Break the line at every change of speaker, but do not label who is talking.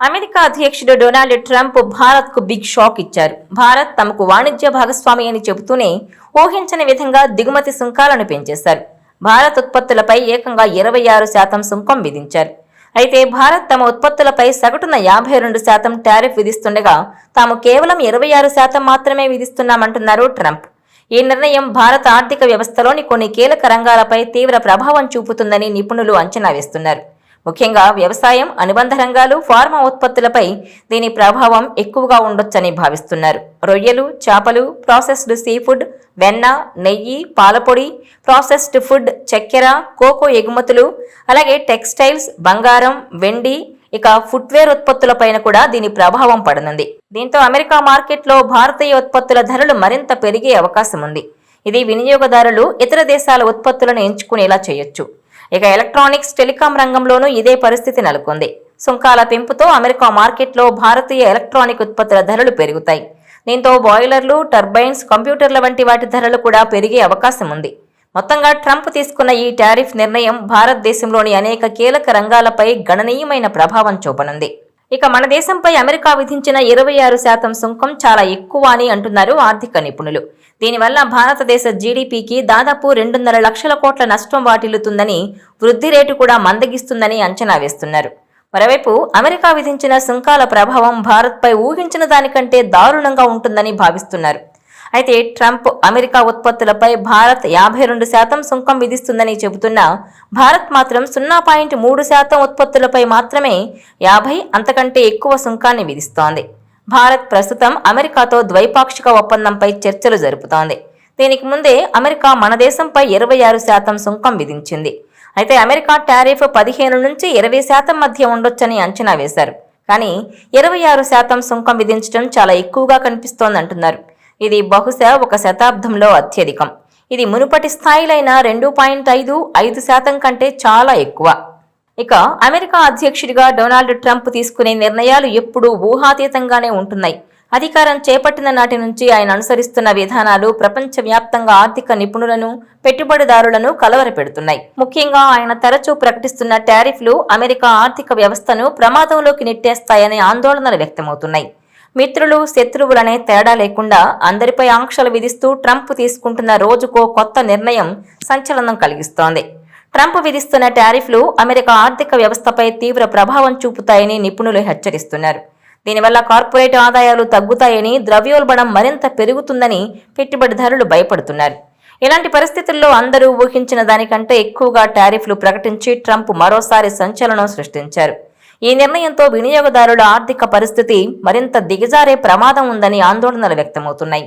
America అధ్యక్షుడు Donald Trump భారత్కు big shock ఇచ్చారు. భారత్ తమకు వాణిజ్య భాగస్వామి అని చెబుతూనే ఊహించని విధంగా దిగుమతి సుంకాలను పెంచేశారు. భారత్ ఉత్పత్తులపై ఏకంగా 26% సుంకం విధించారు. అయితే భారత్ తమ ఉత్పత్తులపై సగటున 52% టారిఫ్ విధిస్తుండగా తాము కేవలం 26% మాత్రమే విధిస్తున్నామంటున్నారు ట్రంప్. ఈ నిర్ణయం భారత ఆర్థిక వ్యవస్థలోని కొన్ని కీలక రంగాలపై తీవ్ర ప్రభావం చూపుతుందని నిపుణులు అంచనా వేస్తున్నారు. ముఖ్యంగా వ్యవసాయం, అనుబంధ రంగాలు, ఫార్మా ఉత్పత్తులపై దీని ప్రభావం ఎక్కువగా ఉండొచ్చని భావిస్తున్నారు. రొయ్యలు, చేపలు, ప్రాసెస్డ్ సీ ఫుడ్, వెన్న, నెయ్యి, పాలపొడి, ప్రాసెస్డ్ ఫుడ్, చక్కెర, కోకో ఎగుమతులు, అలాగే టెక్స్టైల్స్, బంగారం, వెండి, ఇక ఫుట్వేర్ ఉత్పత్తులపైన కూడా దీని ప్రభావం పడనుంది. దీంతో అమెరికా మార్కెట్లో భారతీయ ఉత్పత్తుల ధరలు మరింత పెరిగే అవకాశం ఉంది. ఇది వినియోగదారులు ఇతర దేశాల ఉత్పత్తులను ఎంచుకునేలా చేయొచ్చు. ఇక ఎలక్ట్రానిక్స్, టెలికాం రంగంలోనూ ఇదే పరిస్థితి నెలకొంది. సుంకాల పెంపుతో అమెరికా మార్కెట్లో భారతీయ ఎలక్ట్రానిక్ ఉత్పత్తుల ధరలు పెరుగుతాయి. దీంతో బాయిలర్లు, టర్బైన్స్, కంప్యూటర్ల వంటి వాటి ధరలు కూడా పెరిగే అవకాశం ఉంది. మొత్తంగా ట్రంప్ తీసుకున్న ఈ టారిఫ్ నిర్ణయం భారతదేశంలోని అనేక కీలక రంగాలపై గణనీయమైన ప్రభావం చూపనుంది. ఇక మన దేశంపై అమెరికా విధించిన 26% సుంకం చాలా ఎక్కువ అని అంటున్నారు ఆర్థిక నిపుణులు. దీనివల్ల భారతదేశ జీడీపీకి దాదాపు 2.5 లక్షల కోట్ల నష్టం వాటిల్లుతుందని, వృద్ధి రేటు కూడా మందగిస్తుందని అంచనా వేస్తున్నారు. మరోవైపు అమెరికా విధించిన సుంకాల ప్రభావం భారత్పై ఊహించిన దానికంటే దారుణంగా ఉంటుందని భావిస్తున్నారు. అయితే ట్రంప్ అమెరికా ఉత్పత్తులపై భారత్ 52% సుంకం విధిస్తుందని చెబుతున్నా భారత్ మాత్రం 0.3% ఉత్పత్తులపై మాత్రమే 50 అంతకంటే ఎక్కువ సుంకాన్ని విధిస్తోంది. భారత్ ప్రస్తుతం అమెరికాతో ద్వైపాక్షిక ఒప్పందంపై చర్చలు జరుపుతోంది. దీనికి ముందే అమెరికా మన దేశంపై 26% సుంకం విధించింది. అయితే అమెరికా టారిఫ్ 15 నుంచి 20% మధ్య ఉండొచ్చని అంచనా వేశారు. కానీ 26% సుంకం విధించడం చాలా ఎక్కువగా కనిపిస్తోందంటున్నారు. ఇది బహుశా ఒక శతాబ్దంలో అత్యధికం. ఇది మునుపటి స్థాయిలైన 2.5% కంటే చాలా ఎక్కువ. ఇక అమెరికా అధ్యక్షుడిగా డొనాల్డ్ ట్రంప్ తీసుకునే నిర్ణయాలు ఎప్పుడూ ఊహాతీతంగానే ఉంటున్నాయి. అధికారం చేపట్టిన నాటి నుంచి ఆయన అనుసరిస్తున్న విధానాలు ప్రపంచవ్యాప్తంగా ఆర్థిక నిపుణులను, పెట్టుబడిదారులను కలవరపెడుతున్నాయి. ముఖ్యంగా ఆయన తరచూ ప్రకటిస్తున్న టారిఫ్లు అమెరికా ఆర్థిక వ్యవస్థను ప్రమాదంలోకి నెట్టేస్తాయనే ఆందోళనలు వ్యక్తమవుతున్నాయి. మిత్రులు, శత్రువులనే తేడా లేకుండా అందరిపై ఆంక్షలు విధిస్తూ ట్రంప్ తీసుకుంటున్న రోజుకో కొత్త నిర్ణయం సంచలనం కలిగిస్తోంది. ట్రంప్ విధిస్తున్న టారిఫ్లు అమెరికా ఆర్థిక వ్యవస్థపై తీవ్ర ప్రభావం చూపుతాయని నిపుణులు హెచ్చరిస్తున్నారు. దీనివల్ల కార్పొరేట్ ఆదాయాలు తగ్గుతాయని, ద్రవ్యోల్బణం మరింత పెరుగుతుందని పెట్టుబడిదారులు భయపడుతున్నారు. ఇలాంటి పరిస్థితుల్లో అందరూ ఊహించిన దానికంటే ఎక్కువగా టారిఫ్లు ప్రకటించి ట్రంప్ మరోసారి సంచలనం సృష్టించారు. ఈ నిర్ణయంతో వినియోగదారుల ఆర్థిక పరిస్థితి మరింత దిగజారే ప్రమాదం ఉందని ఆందోళనలు వ్యక్తమవుతున్నాయి.